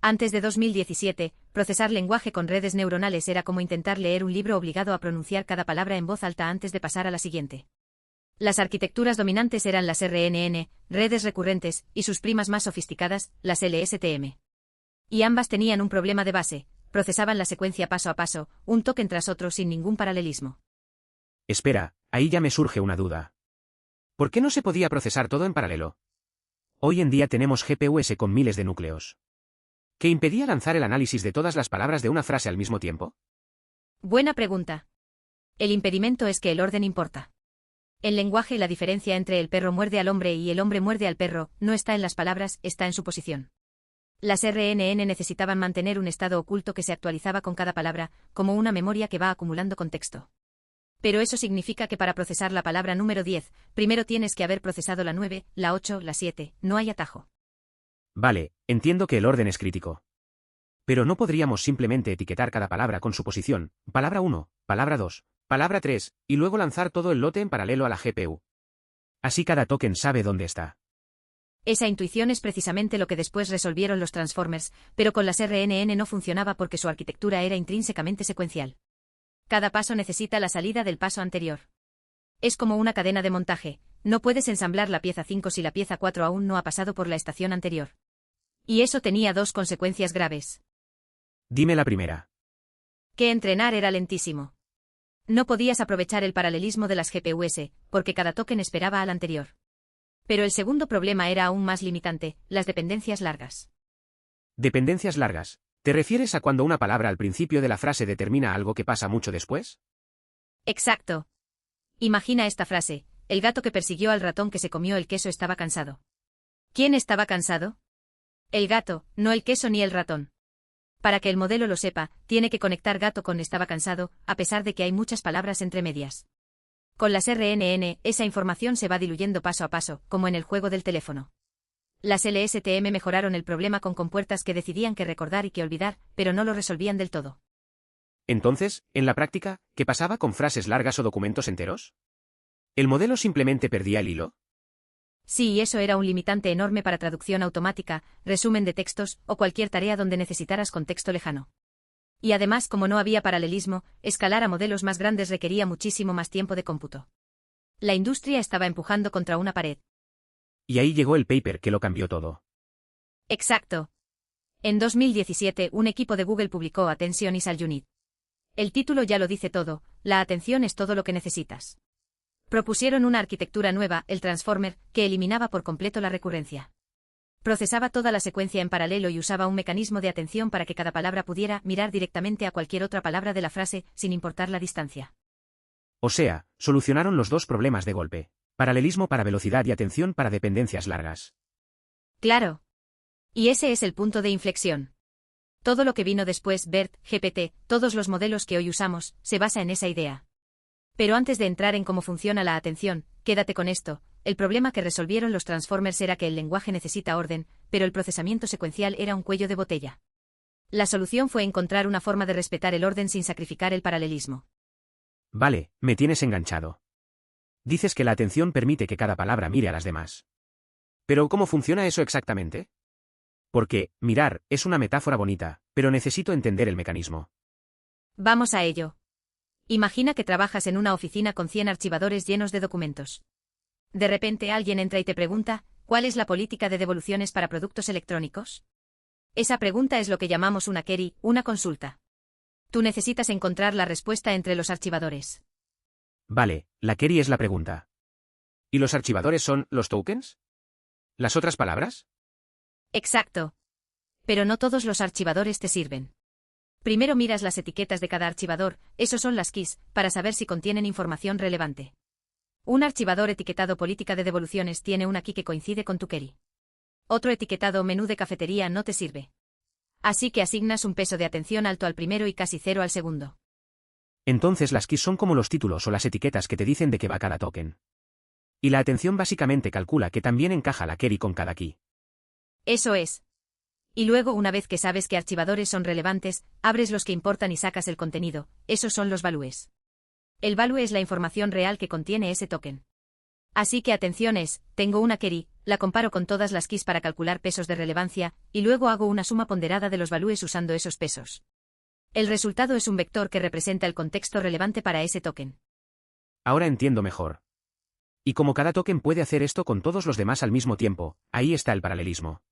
Antes de 2017, procesar lenguaje con redes neuronales era como intentar leer un libro obligado a pronunciar cada palabra en voz alta antes de pasar a la siguiente. Las arquitecturas dominantes eran las RNN, redes recurrentes, y sus primas más sofisticadas, las LSTM. Y ambas tenían un problema de base: procesaban la secuencia paso a paso, un token tras otro sin ningún paralelismo. Espera, ahí ya me surge una duda. ¿Por qué no se podía procesar todo en paralelo? Hoy en día tenemos GPUs con miles de núcleos. ¿Qué impedía lanzar el análisis de todas las palabras de una frase al mismo tiempo? Buena pregunta. El impedimento es que el orden importa. En lenguaje, la diferencia entre el perro muerde al hombre y el hombre muerde al perro no está en las palabras, está en su posición. Las RNN necesitaban mantener un estado oculto que se actualizaba con cada palabra, como una memoria que va acumulando contexto. Pero eso significa que para procesar la palabra número 10, primero tienes que haber procesado la 9, la 8, la 7, no hay atajo. Vale, entiendo que el orden es crítico. Pero no podríamos simplemente etiquetar cada palabra con su posición, palabra 1, palabra 2, palabra 3, y luego lanzar todo el lote en paralelo a la GPU. Así cada token sabe dónde está. Esa intuición es precisamente lo que después resolvieron los Transformers, pero con las RNN no funcionaba porque su arquitectura era intrínsecamente secuencial. Cada paso necesita la salida del paso anterior. Es como una cadena de montaje, no puedes ensamblar la pieza 5 si la pieza 4 aún no ha pasado por la estación anterior. Y eso tenía dos consecuencias graves. Dime la primera. Que entrenar era lentísimo. No podías aprovechar el paralelismo de las GPUs, porque cada token esperaba al anterior. Pero el segundo problema era aún más limitante: las dependencias largas. ¿Dependencias largas? ¿Te refieres a cuando una palabra al principio de la frase determina algo que pasa mucho después? Exacto. Imagina esta frase: el gato que persiguió al ratón que se comió el queso estaba cansado. ¿Quién estaba cansado? El gato, no el queso ni el ratón. Para que el modelo lo sepa, tiene que conectar gato con estaba cansado, a pesar de que hay muchas palabras entre medias. Con las RNN, esa información se va diluyendo paso a paso, como en el juego del teléfono. Las LSTM mejoraron el problema con compuertas que decidían qué recordar y qué olvidar, pero no lo resolvían del todo. Entonces, en la práctica, ¿qué pasaba con frases largas o documentos enteros? ¿El modelo simplemente perdía el hilo? Sí, y eso era un limitante enorme para traducción automática, resumen de textos, o cualquier tarea donde necesitaras contexto lejano. Y además, como no había paralelismo, escalar a modelos más grandes requería muchísimo más tiempo de cómputo. La industria estaba empujando contra una pared. Y ahí llegó el paper que lo cambió todo. Exacto. En 2017, un equipo de Google publicó Attention is all you need. El título ya lo dice todo: la atención es todo lo que necesitas. Propusieron una arquitectura nueva, el Transformer, que eliminaba por completo la recurrencia. Procesaba toda la secuencia en paralelo y usaba un mecanismo de atención para que cada palabra pudiera mirar directamente a cualquier otra palabra de la frase, sin importar la distancia. O sea, solucionaron los dos problemas de golpe: paralelismo para velocidad y atención para dependencias largas. Claro. Y ese es el punto de inflexión. Todo lo que vino después, BERT, GPT, todos los modelos que hoy usamos, se basa en esa idea. Pero antes de entrar en cómo funciona la atención, quédate con esto: el problema que resolvieron los Transformers era que el lenguaje necesita orden, pero el procesamiento secuencial era un cuello de botella. La solución fue encontrar una forma de respetar el orden sin sacrificar el paralelismo. Vale, me tienes enganchado. Dices que la atención permite que cada palabra mire a las demás. ¿Pero cómo funciona eso exactamente? Porque, mirar, es una metáfora bonita, pero necesito entender el mecanismo. Vamos a ello. Imagina que trabajas en una oficina con 100 archivadores llenos de documentos. De repente alguien entra y te pregunta: ¿cuál es la política de devoluciones para productos electrónicos? Esa pregunta es lo que llamamos una query, una consulta. Tú necesitas encontrar la respuesta entre los archivadores. Vale, la query es la pregunta. ¿Y los archivadores son los tokens? ¿Las otras palabras? Exacto. Pero no todos los archivadores te sirven. Primero miras las etiquetas de cada archivador, esos son las keys, para saber si contienen información relevante. Un archivador etiquetado política de devoluciones tiene una key que coincide con tu query. Otro etiquetado menú de cafetería no te sirve. Así que asignas un peso de atención alto al primero y casi cero al segundo. Entonces las keys son como los títulos o las etiquetas que te dicen de qué va cada token. Y la atención básicamente calcula que también encaja la query con cada key. Eso es. Y luego, una vez que sabes qué archivadores son relevantes, abres los que importan y sacas el contenido. Esos son los values. El value es la información real que contiene ese token. Así que atención es, tengo una query, la comparo con todas las keys para calcular pesos de relevancia, y luego hago una suma ponderada de los values usando esos pesos. El resultado es un vector que representa el contexto relevante para ese token. Ahora entiendo mejor. Y como cada token puede hacer esto con todos los demás al mismo tiempo, ahí está el paralelismo.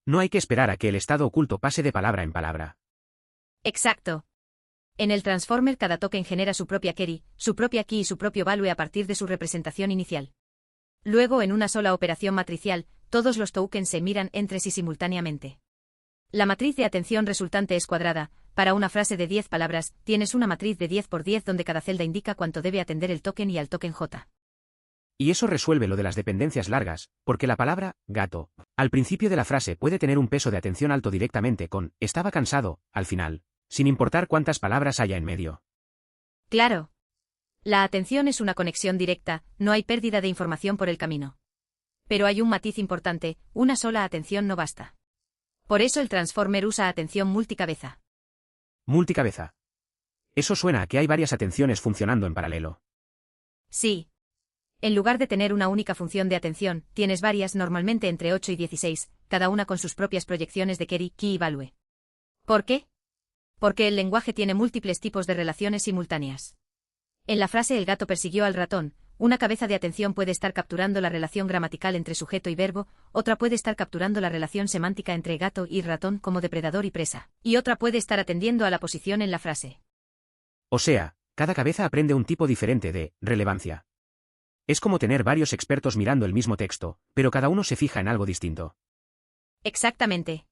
No hay que esperar a que el estado oculto pase de palabra en palabra. Exacto. En el transformer cada token genera su propia query, su propia key y su propio value a partir de su representación inicial. Luego, en una sola operación matricial, todos los tokens se miran entre sí simultáneamente. La matriz de atención resultante es cuadrada. Para una frase de 10 palabras, tienes una matriz de 10 por 10 donde cada celda indica cuánto debe atender el token y al token J. Y eso resuelve lo de las dependencias largas, porque la palabra gato al principio de la frase puede tener un peso de atención alto directamente con estaba cansado al final, sin importar cuántas palabras haya en medio. Claro. La atención es una conexión directa, no hay pérdida de información por el camino. Pero hay un matiz importante, una sola atención no basta. Por eso el transformer usa atención multicabeza. Multicabeza. Eso suena a que hay varias atenciones funcionando en paralelo. Sí. En lugar de tener una única función de atención, tienes varias, normalmente entre 8 y 16, cada una con sus propias proyecciones de query, key y value. ¿Por qué? Porque el lenguaje tiene múltiples tipos de relaciones simultáneas. En la frase el gato persiguió al ratón, una cabeza de atención puede estar capturando la relación gramatical entre sujeto y verbo, otra puede estar capturando la relación semántica entre gato y ratón como depredador y presa, y otra puede estar atendiendo a la posición en la frase. O sea, cada cabeza aprende un tipo diferente de relevancia. Es como tener varios expertos mirando el mismo texto, pero cada uno se fija en algo distinto. Exactamente.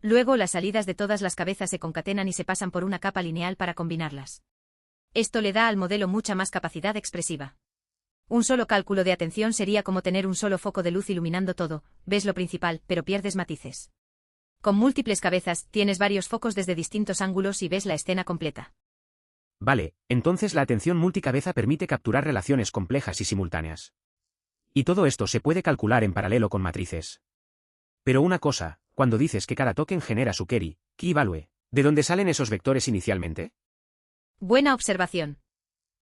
Luego las salidas de todas las cabezas se concatenan y se pasan por una capa lineal para combinarlas. Esto le da al modelo mucha más capacidad expresiva. Un solo cálculo de atención sería como tener un solo foco de luz iluminando todo, ves lo principal, pero pierdes matices. Con múltiples cabezas, tienes varios focos desde distintos ángulos y ves la escena completa. Vale, entonces la atención multicabeza permite capturar relaciones complejas y simultáneas. Y todo esto se puede calcular en paralelo con matrices. Pero una cosa, cuando dices que cada token genera su query, key y value, ¿de dónde salen esos vectores inicialmente? Buena observación.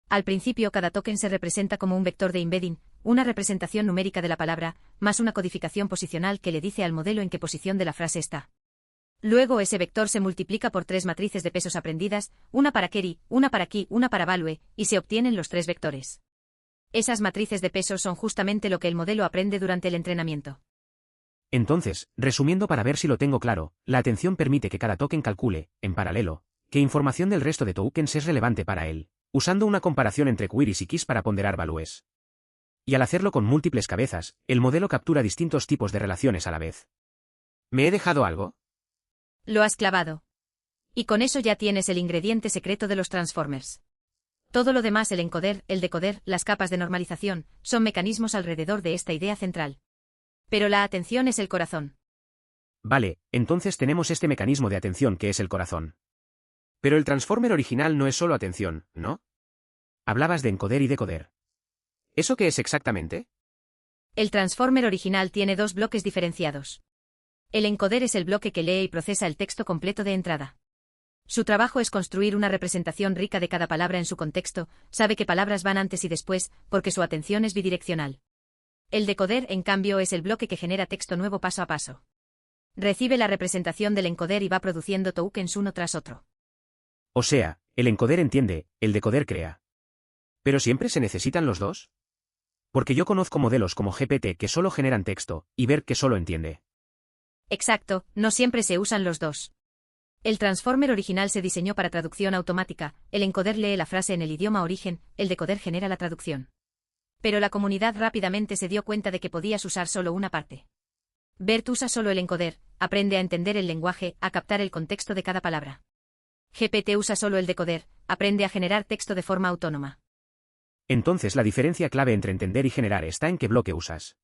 Al principio cada token se representa como un vector de embedding, una representación numérica de la palabra, más una codificación posicional que le dice al modelo en qué posición de la frase está. Luego ese vector se multiplica por 3 matrices de pesos aprendidas, una para query, una para key, una para value, y se obtienen los 3 vectores. Esas matrices de pesos son justamente lo que el modelo aprende durante el entrenamiento. Entonces, resumiendo para ver si lo tengo claro, la atención permite que cada token calcule, en paralelo, qué información del resto de tokens es relevante para él, usando una comparación entre queries y keys para ponderar values. Y al hacerlo con múltiples cabezas, el modelo captura distintos tipos de relaciones a la vez. ¿Me he dejado algo? Lo has clavado. Y con eso ya tienes el ingrediente secreto de los transformers. Todo lo demás, el encoder, el decoder, las capas de normalización, son mecanismos alrededor de esta idea central. Pero la atención es el corazón. Vale, entonces tenemos este mecanismo de atención que es el corazón. Pero el transformer original no es solo atención, ¿no? Hablabas de encoder y decoder. ¿Eso qué es exactamente? El transformer original tiene 2 bloques diferenciados. El encoder es el bloque que lee y procesa el texto completo de entrada. Su trabajo es construir una representación rica de cada palabra en su contexto, sabe qué palabras van antes y después, porque su atención es bidireccional. El decoder, en cambio, es el bloque que genera texto nuevo paso a paso. Recibe la representación del encoder y va produciendo tokens uno tras otro. O sea, el encoder entiende, el decoder crea. ¿Pero siempre se necesitan los dos? Porque yo conozco modelos como GPT que solo generan texto, y BERT que solo entiende. Exacto, no siempre se usan los dos. El transformer original se diseñó para traducción automática, el encoder lee la frase en el idioma origen, el decoder genera la traducción. Pero la comunidad rápidamente se dio cuenta de que podías usar solo una parte. BERT usa solo el encoder, aprende a entender el lenguaje, a captar el contexto de cada palabra. GPT usa solo el decoder, aprende a generar texto de forma autónoma. Entonces la diferencia clave entre entender y generar está en qué bloque usas.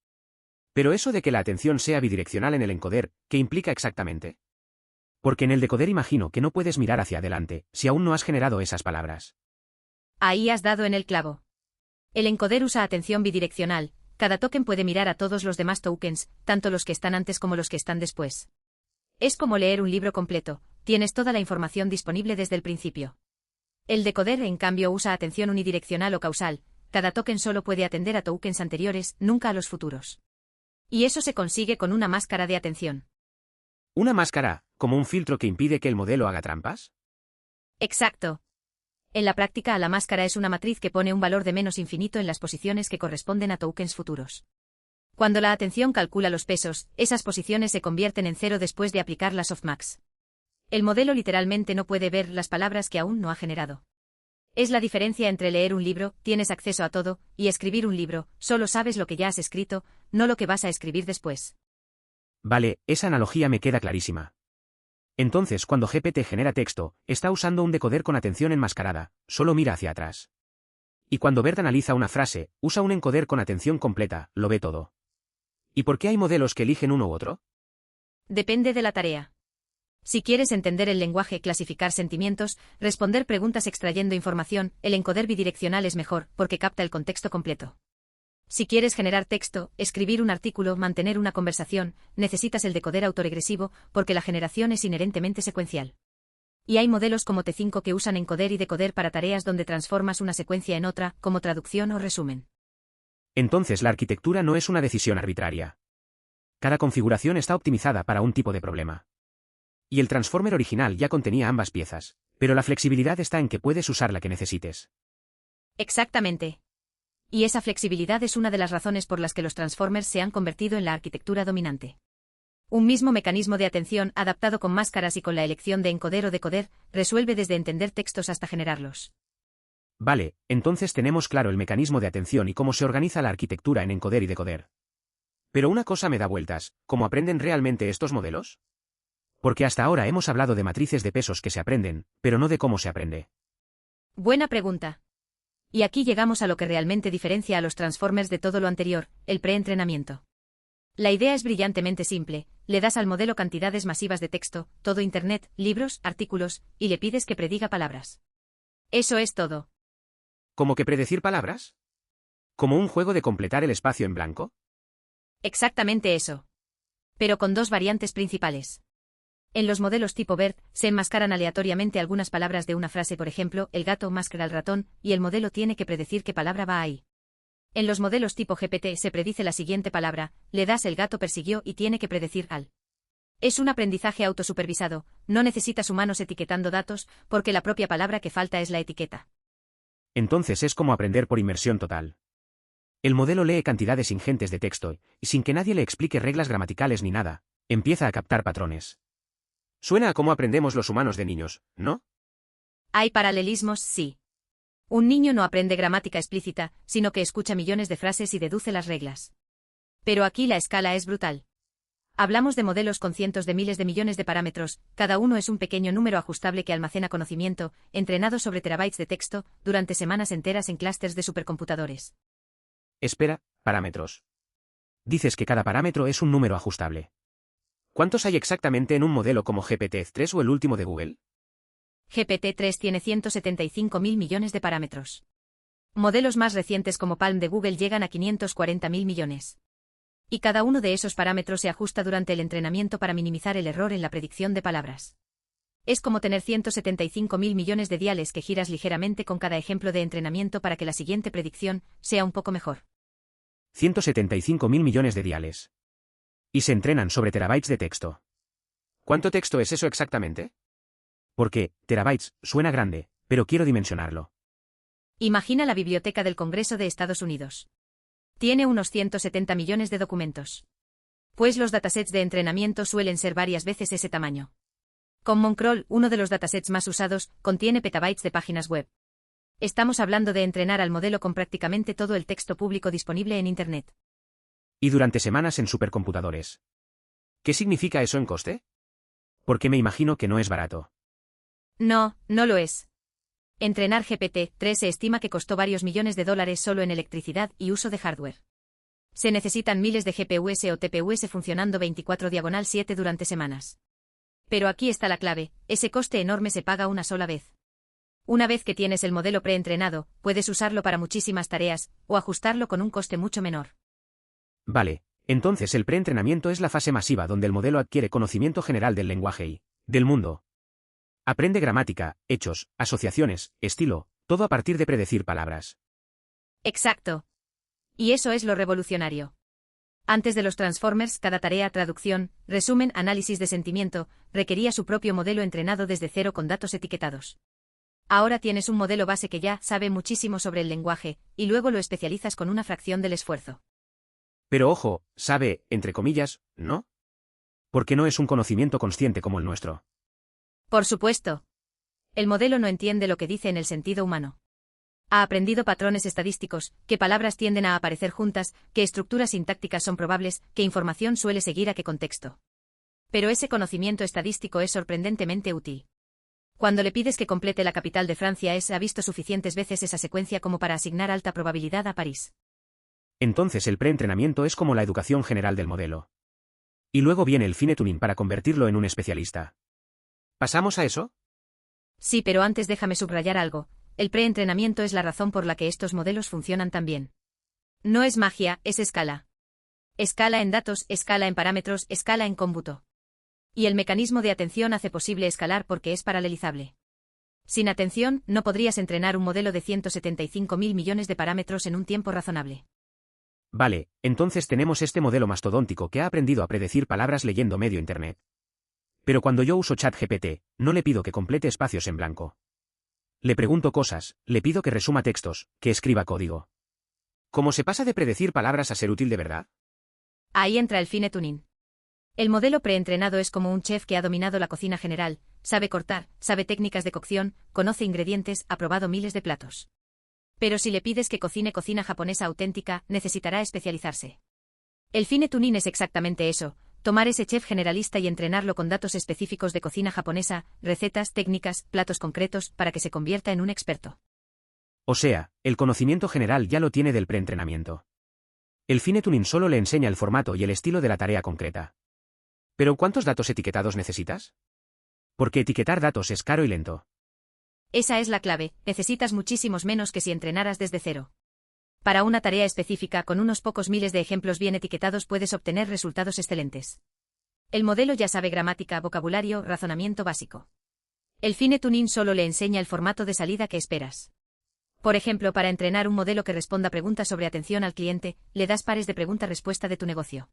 Pero eso de que la atención sea bidireccional en el encoder, ¿qué implica exactamente? Porque en el decoder imagino que no puedes mirar hacia adelante, si aún no has generado esas palabras. Ahí has dado en el clavo. El encoder usa atención bidireccional, cada token puede mirar a todos los demás tokens, tanto los que están antes como los que están después. Es como leer un libro completo, tienes toda la información disponible desde el principio. El decoder, en cambio, usa atención unidireccional o causal, cada token solo puede atender a tokens anteriores, nunca a los futuros. Y eso se consigue con una máscara de atención. ¿Una máscara, como un filtro que impide que el modelo haga trampas? Exacto. En la práctica, la máscara es una matriz que pone un valor de menos infinito en las posiciones que corresponden a tokens futuros. Cuando la atención calcula los pesos, esas posiciones se convierten en cero después de aplicar la softmax. El modelo literalmente no puede ver las palabras que aún no ha generado. Es la diferencia entre leer un libro, tienes acceso a todo, y escribir un libro, solo sabes lo que ya has escrito, no lo que vas a escribir después. Vale, esa analogía me queda clarísima. Entonces, cuando GPT genera texto, está usando un decoder con atención enmascarada, solo mira hacia atrás. Y cuando BERT analiza una frase, usa un encoder con atención completa, lo ve todo. ¿Y por qué hay modelos que eligen uno u otro? Depende de la tarea. Si quieres entender el lenguaje, clasificar sentimientos, responder preguntas extrayendo información, el encoder bidireccional es mejor, porque capta el contexto completo. Si quieres generar texto, escribir un artículo, mantener una conversación, necesitas el decoder autoregresivo, porque la generación es inherentemente secuencial. Y hay modelos como T5 que usan encoder y decoder para tareas donde transformas una secuencia en otra, como traducción o resumen. Entonces la arquitectura no es una decisión arbitraria. Cada configuración está optimizada para un tipo de problema. Y el transformer original ya contenía ambas piezas, pero la flexibilidad está en que puedes usar la que necesites. Exactamente. Y esa flexibilidad es una de las razones por las que los transformers se han convertido en la arquitectura dominante. Un mismo mecanismo de atención, adaptado con máscaras y con la elección de encoder o decoder, resuelve desde entender textos hasta generarlos. Vale, entonces tenemos claro el mecanismo de atención y cómo se organiza la arquitectura en encoder y decoder. Pero una cosa me da vueltas, ¿cómo aprenden realmente estos modelos? Porque hasta ahora hemos hablado de matrices de pesos que se aprenden, pero no de cómo se aprende. Buena pregunta. Y aquí llegamos a lo que realmente diferencia a los transformers de todo lo anterior, el preentrenamiento. La idea es brillantemente simple, le das al modelo cantidades masivas de texto, todo Internet, libros, artículos, y le pides que prediga palabras. Eso es todo. ¿Cómo que predecir palabras? ¿Como un juego de completar el espacio en blanco? Exactamente eso. Pero con dos variantes principales. En los modelos tipo BERT, se enmascaran aleatoriamente algunas palabras de una frase, por ejemplo, el gato mascara al ratón, y el modelo tiene que predecir qué palabra va ahí. En los modelos tipo GPT se predice la siguiente palabra, le das el gato persiguió y tiene que predecir al. Es un aprendizaje autosupervisado, no necesitas humanos etiquetando datos, porque la propia palabra que falta es la etiqueta. Entonces es como aprender por inmersión total. El modelo lee cantidades ingentes de texto, y sin que nadie le explique reglas gramaticales ni nada, empieza a captar patrones. Suena a cómo aprendemos los humanos de niños, ¿no? Hay paralelismos, sí. Un niño no aprende gramática explícita, sino que escucha millones de frases y deduce las reglas. Pero aquí la escala es brutal. Hablamos de modelos con cientos de miles de millones de parámetros, cada uno es un pequeño número ajustable que almacena conocimiento, entrenado sobre terabytes de texto, durante semanas enteras en clústeres de supercomputadores. Espera, parámetros. Dices que cada parámetro es un número ajustable. ¿Cuántos hay exactamente en un modelo como GPT-3 o el último de Google? GPT-3 tiene 175.000 millones de parámetros. Modelos más recientes como Palm de Google llegan a 540.000 millones. Y cada uno de esos parámetros se ajusta durante el entrenamiento para minimizar el error en la predicción de palabras. Es como tener 175.000 millones de diales que giras ligeramente con cada ejemplo de entrenamiento para que la siguiente predicción sea un poco mejor. 175.000 millones de diales. Y se entrenan sobre terabytes de texto. ¿Cuánto texto es eso exactamente? Porque, terabytes, suena grande, pero quiero dimensionarlo. Imagina la Biblioteca del Congreso de Estados Unidos. Tiene unos 170 millones de documentos. Pues los datasets de entrenamiento suelen ser varias veces ese tamaño. Con Moncrol, uno de los datasets más usados, contiene petabytes de páginas web. Estamos hablando de entrenar al modelo con prácticamente todo el texto público disponible en Internet. Y durante semanas en supercomputadores. ¿Qué significa eso en coste? Porque me imagino que no es barato. No, no lo es. Entrenar GPT-3 se estima que costó varios millones de dólares solo en electricidad y uso de hardware. Se necesitan miles de GPUs o TPUs funcionando 24/7 durante semanas. Pero aquí está la clave, ese coste enorme se paga una sola vez. Una vez que tienes el modelo preentrenado, puedes usarlo para muchísimas tareas, o ajustarlo con un coste mucho menor. Vale, entonces el preentrenamiento es la fase masiva donde el modelo adquiere conocimiento general del lenguaje y del mundo. Aprende gramática, hechos, asociaciones, estilo, todo a partir de predecir palabras. Exacto. Y eso es lo revolucionario. Antes de los Transformers, cada tarea, traducción, resumen, análisis de sentimiento, requería su propio modelo entrenado desde cero con datos etiquetados. Ahora tienes un modelo base que ya sabe muchísimo sobre el lenguaje, y luego lo especializas con una fracción del esfuerzo. Pero ojo, sabe, entre comillas, ¿no? Porque no es un conocimiento consciente como el nuestro. Por supuesto. El modelo no entiende lo que dice en el sentido humano. Ha aprendido patrones estadísticos, qué palabras tienden a aparecer juntas, qué estructuras sintácticas son probables, qué información suele seguir a qué contexto. Pero ese conocimiento estadístico es sorprendentemente útil. Cuando le pides que complete la capital de Francia ha visto suficientes veces esa secuencia como para asignar alta probabilidad a París. Entonces el preentrenamiento es como la educación general del modelo. Y luego viene el fine tuning para convertirlo en un especialista. ¿Pasamos a eso? Sí, pero antes déjame subrayar algo. El preentrenamiento es la razón por la que estos modelos funcionan tan bien. No es magia, es escala. Escala en datos, escala en parámetros, escala en cómputo. Y el mecanismo de atención hace posible escalar porque es paralelizable. Sin atención, no podrías entrenar un modelo de 175.000 millones de parámetros en un tiempo razonable. Vale, entonces tenemos este modelo mastodóntico que ha aprendido a predecir palabras leyendo medio Internet. Pero cuando yo uso ChatGPT, no le pido que complete espacios en blanco. Le pregunto cosas, le pido que resuma textos, que escriba código. ¿Cómo se pasa de predecir palabras a ser útil de verdad? Ahí entra el fine tuning. El modelo preentrenado es como un chef que ha dominado la cocina general, sabe cortar, sabe técnicas de cocción, conoce ingredientes, ha probado miles de platos. Pero si le pides que cocine cocina japonesa auténtica, necesitará especializarse. El fine tuning es exactamente eso, tomar ese chef generalista y entrenarlo con datos específicos de cocina japonesa, recetas, técnicas, platos concretos, para que se convierta en un experto. O sea, el conocimiento general ya lo tiene del preentrenamiento. El fine tuning solo le enseña el formato y el estilo de la tarea concreta. ¿Pero cuántos datos etiquetados necesitas? Porque etiquetar datos es caro y lento. Esa es la clave, necesitas muchísimos menos que si entrenaras desde cero. Para una tarea específica con unos pocos miles de ejemplos bien etiquetados puedes obtener resultados excelentes. El modelo ya sabe gramática, vocabulario, razonamiento básico. El fine tuning solo le enseña el formato de salida que esperas. Por ejemplo, para entrenar un modelo que responda preguntas sobre atención al cliente, le das pares de pregunta-respuesta de tu negocio.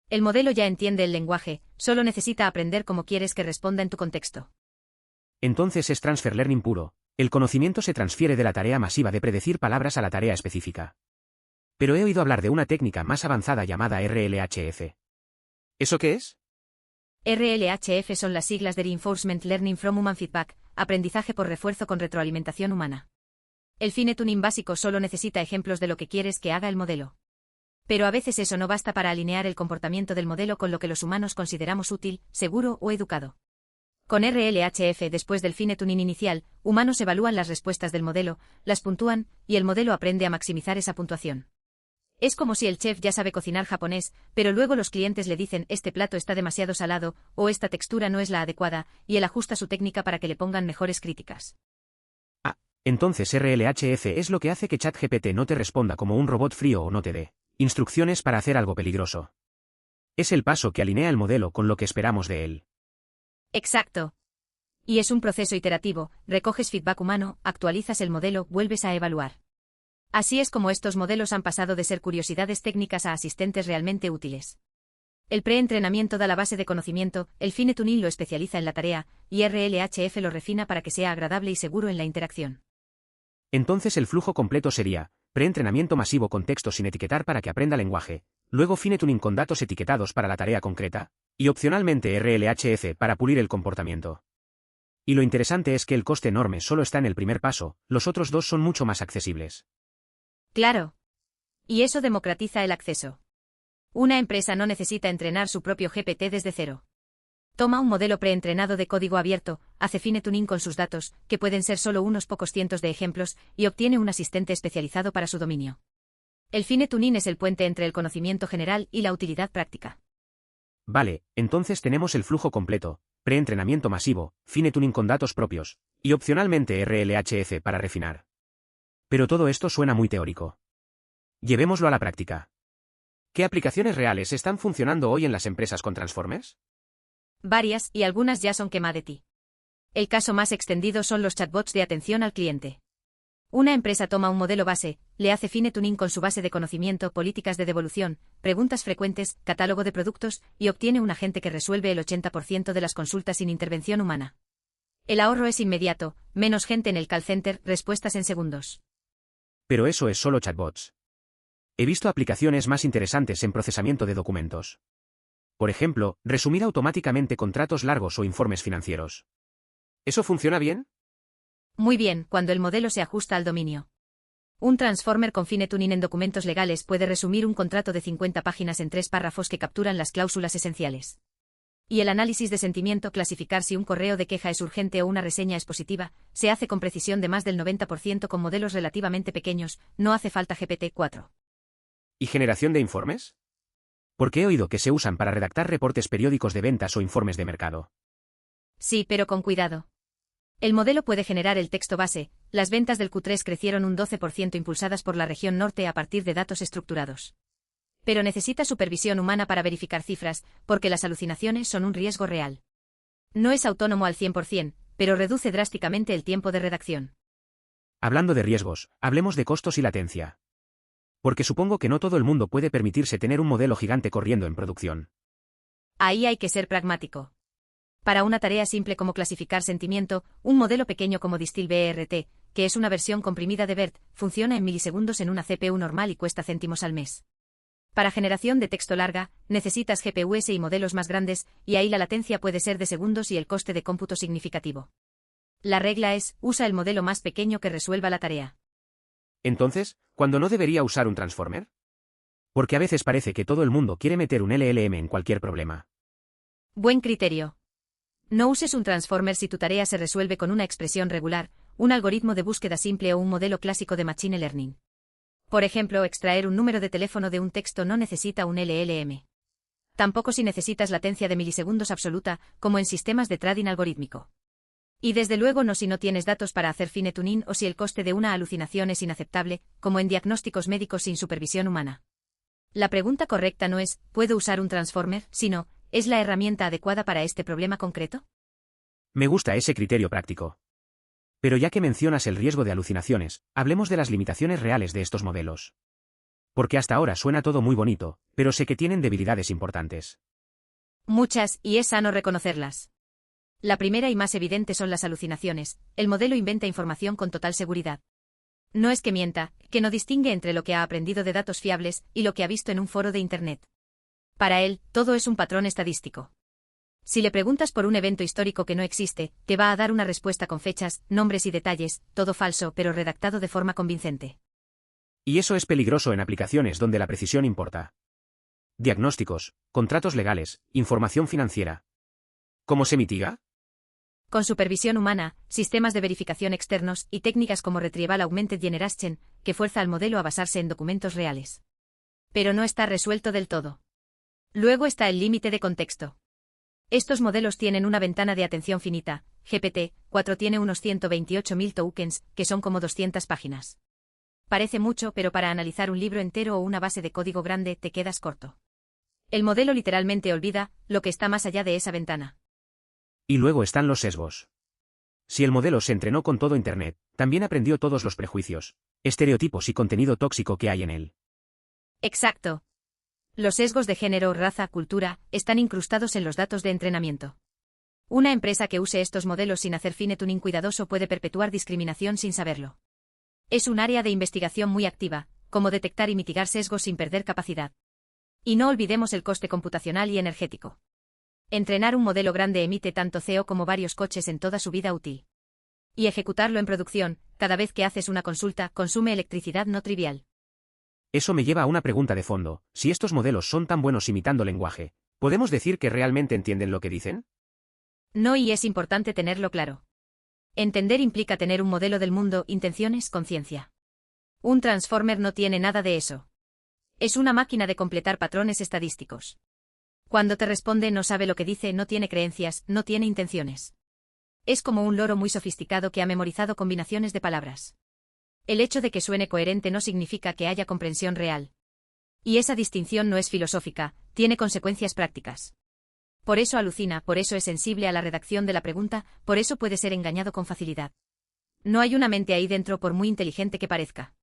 El modelo ya entiende el lenguaje, solo necesita aprender cómo quieres que responda en tu contexto. Entonces es transfer learning puro. El conocimiento se transfiere de la tarea masiva de predecir palabras a la tarea específica. Pero he oído hablar de una técnica más avanzada llamada RLHF. ¿Eso qué es? RLHF son las siglas de Reinforcement Learning from Human Feedback, aprendizaje por refuerzo con retroalimentación humana. El fine tuning básico solo necesita ejemplos de lo que quieres que haga el modelo. Pero a veces eso no basta para alinear el comportamiento del modelo con lo que los humanos consideramos útil, seguro o educado. Con RLHF, después del fine tuning inicial, humanos evalúan las respuestas del modelo, las puntúan, y el modelo aprende a maximizar esa puntuación. Es como si el chef ya sabe cocinar japonés, pero luego los clientes le dicen este plato está demasiado salado, o esta textura no es la adecuada, y él ajusta su técnica para que le pongan mejores críticas. Ah, entonces RLHF es lo que hace que ChatGPT no te responda como un robot frío o no te dé instrucciones para hacer algo peligroso. Es el paso que alinea el modelo con lo que esperamos de él. Exacto. Y es un proceso iterativo, recoges feedback humano, actualizas el modelo, vuelves a evaluar. Así es como estos modelos han pasado de ser curiosidades técnicas a asistentes realmente útiles. El preentrenamiento da la base de conocimiento, el fine tuning lo especializa en la tarea, y RLHF lo refina para que sea agradable y seguro en la interacción. Entonces el flujo completo sería: preentrenamiento masivo con texto sin etiquetar para que aprenda lenguaje, luego fine tuning con datos etiquetados para la tarea concreta, y opcionalmente RLHF para pulir el comportamiento. Y lo interesante es que el coste enorme solo está en el primer paso, los otros dos son mucho más accesibles. Claro. Y eso democratiza el acceso. Una empresa no necesita entrenar su propio GPT desde cero. Toma un modelo preentrenado de código abierto, hace fine tuning con sus datos, que pueden ser solo unos pocos cientos de ejemplos, y obtiene un asistente especializado para su dominio. El fine tuning es el puente entre el conocimiento general y la utilidad práctica. Vale, entonces tenemos el flujo completo: preentrenamiento masivo, fine tuning con datos propios, y opcionalmente RLHF para refinar. Pero todo esto suena muy teórico. Llevémoslo a la práctica. ¿Qué aplicaciones reales están funcionando hoy en las empresas con Transformers? Varias, y algunas ya son quema de ti. El caso más extendido son los chatbots de atención al cliente. Una empresa toma un modelo base, le hace fine tuning con su base de conocimiento, políticas de devolución, preguntas frecuentes, catálogo de productos, y obtiene un agente que resuelve el 80% de las consultas sin intervención humana. El ahorro es inmediato, menos gente en el call center, respuestas en segundos. Pero eso es solo chatbots. He visto aplicaciones más interesantes en procesamiento de documentos. Por ejemplo, resumir automáticamente contratos largos o informes financieros. ¿Eso funciona bien? Muy bien, cuando el modelo se ajusta al dominio. Un transformer con fine tuning en documentos legales puede resumir un contrato de 50 páginas en 3 párrafos que capturan las cláusulas esenciales. Y el análisis de sentimiento, clasificar si un correo de queja es urgente o una reseña es positiva, se hace con precisión de más del 90% con modelos relativamente pequeños, no hace falta GPT-4. ¿Y generación de informes? Porque he oído que se usan para redactar reportes periódicos de ventas o informes de mercado. Sí, pero con cuidado. El modelo puede generar el texto base. Las ventas del Q3 crecieron un 12% impulsadas por la región norte a partir de datos estructurados. Pero necesita supervisión humana para verificar cifras, porque las alucinaciones son un riesgo real. No es autónomo al 100%, pero reduce drásticamente el tiempo de redacción. Hablando de riesgos, hablemos de costos y latencia. Porque supongo que no todo el mundo puede permitirse tener un modelo gigante corriendo en producción. Ahí hay que ser pragmático. Para una tarea simple como clasificar sentimiento, un modelo pequeño como Distill-BERT, que es una versión comprimida de BERT, funciona en milisegundos en una CPU normal y cuesta céntimos al mes. Para generación de texto larga, necesitas GPUs y modelos más grandes, y ahí la latencia puede ser de segundos y el coste de cómputo significativo. La regla es, usa el modelo más pequeño que resuelva la tarea. Entonces, ¿cuándo no debería usar un transformer? Porque a veces parece que todo el mundo quiere meter un LLM en cualquier problema. Buen criterio. No uses un transformer si tu tarea se resuelve con una expresión regular, un algoritmo de búsqueda simple o un modelo clásico de Machine Learning. Por ejemplo, extraer un número de teléfono de un texto no necesita un LLM. Tampoco si necesitas latencia de milisegundos absoluta, como en sistemas de trading algorítmico. Y desde luego no si no tienes datos para hacer fine tuning o si el coste de una alucinación es inaceptable, como en diagnósticos médicos sin supervisión humana. La pregunta correcta no es, ¿puedo usar un transformer?, sino, ¿es la herramienta adecuada para este problema concreto? Me gusta ese criterio práctico. Pero ya que mencionas el riesgo de alucinaciones, hablemos de las limitaciones reales de estos modelos. Porque hasta ahora suena todo muy bonito, pero sé que tienen debilidades importantes. Muchas, y es sano reconocerlas. La primera y más evidente son las alucinaciones. El modelo inventa información con total seguridad. No es que mienta, que no distingue entre lo que ha aprendido de datos fiables y lo que ha visto en un foro de Internet. Para él, todo es un patrón estadístico. Si le preguntas por un evento histórico que no existe, te va a dar una respuesta con fechas, nombres y detalles, todo falso pero redactado de forma convincente. Y eso es peligroso en aplicaciones donde la precisión importa. Diagnósticos, contratos legales, información financiera. ¿Cómo se mitiga? Con supervisión humana, sistemas de verificación externos y técnicas como Retrieval Augmented Generation, que fuerza al modelo a basarse en documentos reales. Pero no está resuelto del todo. Luego está el límite de contexto. Estos modelos tienen una ventana de atención finita. GPT-4 tiene unos 128.000 tokens, que son como 200 páginas. Parece mucho, pero para analizar un libro entero o una base de código grande te quedas corto. El modelo literalmente olvida lo que está más allá de esa ventana. Y luego están los sesgos. Si el modelo se entrenó con todo Internet, también aprendió todos los prejuicios, estereotipos y contenido tóxico que hay en él. Exacto. Los sesgos de género, raza, cultura, están incrustados en los datos de entrenamiento. Una empresa que use estos modelos sin hacer fine tuning cuidadoso puede perpetuar discriminación sin saberlo. Es un área de investigación muy activa, como detectar y mitigar sesgos sin perder capacidad. Y no olvidemos el coste computacional y energético. Entrenar un modelo grande emite tanto CO como varios coches en toda su vida útil. Y ejecutarlo en producción, cada vez que haces una consulta, consume electricidad no trivial. Eso me lleva a una pregunta de fondo. Si estos modelos son tan buenos imitando lenguaje, ¿podemos decir que realmente entienden lo que dicen? No, y es importante tenerlo claro. Entender implica tener un modelo del mundo, intenciones, conciencia. Un transformer no tiene nada de eso. Es una máquina de completar patrones estadísticos. Cuando te responde no sabe lo que dice, no tiene creencias, no tiene intenciones. Es como un loro muy sofisticado que ha memorizado combinaciones de palabras. El hecho de que suene coherente no significa que haya comprensión real. Y esa distinción no es filosófica, tiene consecuencias prácticas. Por eso alucina, por eso es sensible a la redacción de la pregunta, por eso puede ser engañado con facilidad. No hay una mente ahí dentro por muy inteligente que parezca.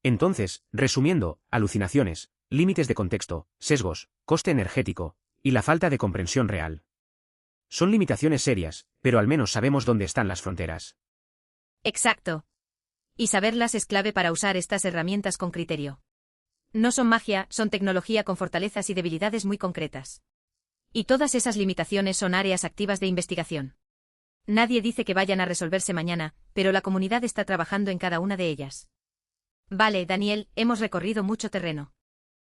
Entonces, resumiendo, alucinaciones, límites de contexto, sesgos, coste energético, y la falta de comprensión real. Son limitaciones serias, pero al menos sabemos dónde están las fronteras. Exacto. Y saberlas es clave para usar estas herramientas con criterio. No son magia, son tecnología con fortalezas y debilidades muy concretas. Y todas esas limitaciones son áreas activas de investigación. Nadie dice que vayan a resolverse mañana, pero la comunidad está trabajando en cada una de ellas. Vale, Daniel, hemos recorrido mucho terreno.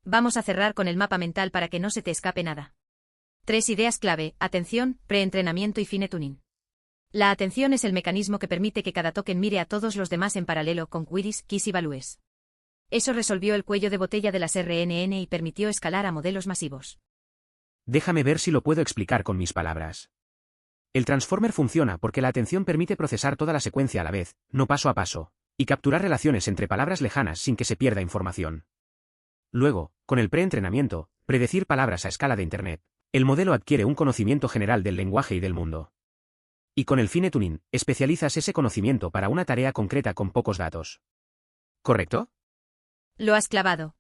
Vamos a cerrar con el mapa mental para que no se te escape nada. 3 ideas clave: atención, preentrenamiento y fine tuning. La atención es el mecanismo que permite que cada token mire a todos los demás en paralelo con queries, keys y values. Eso resolvió el cuello de botella de las RNN y permitió escalar a modelos masivos. Déjame ver si lo puedo explicar con mis palabras. El transformer funciona porque la atención permite procesar toda la secuencia a la vez, no paso a paso, y capturar relaciones entre palabras lejanas sin que se pierda información. Luego, con el preentrenamiento, predecir palabras a escala de Internet, el modelo adquiere un conocimiento general del lenguaje y del mundo. Y con el fine tuning, especializas ese conocimiento para una tarea concreta con pocos datos. ¿Correcto? Lo has clavado.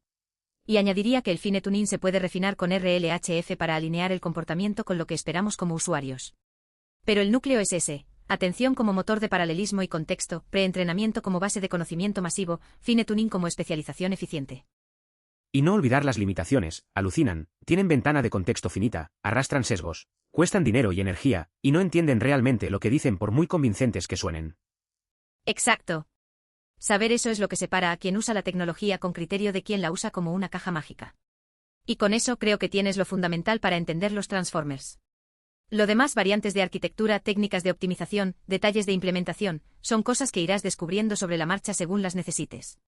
Y añadiría que el fine tuning se puede refinar con RLHF para alinear el comportamiento con lo que esperamos como usuarios. Pero el núcleo es ese: atención como motor de paralelismo y contexto, preentrenamiento como base de conocimiento masivo, fine tuning como especialización eficiente. Y no olvidar las limitaciones: alucinan, tienen ventana de contexto finita, arrastran sesgos, cuestan dinero y energía, y no entienden realmente lo que dicen por muy convincentes que suenen. Exacto. Saber eso es lo que separa a quien usa la tecnología con criterio de quien la usa como una caja mágica. Y con eso creo que tienes lo fundamental para entender los transformers. Lo demás, variantes de arquitectura, técnicas de optimización, detalles de implementación, son cosas que irás descubriendo sobre la marcha según las necesites.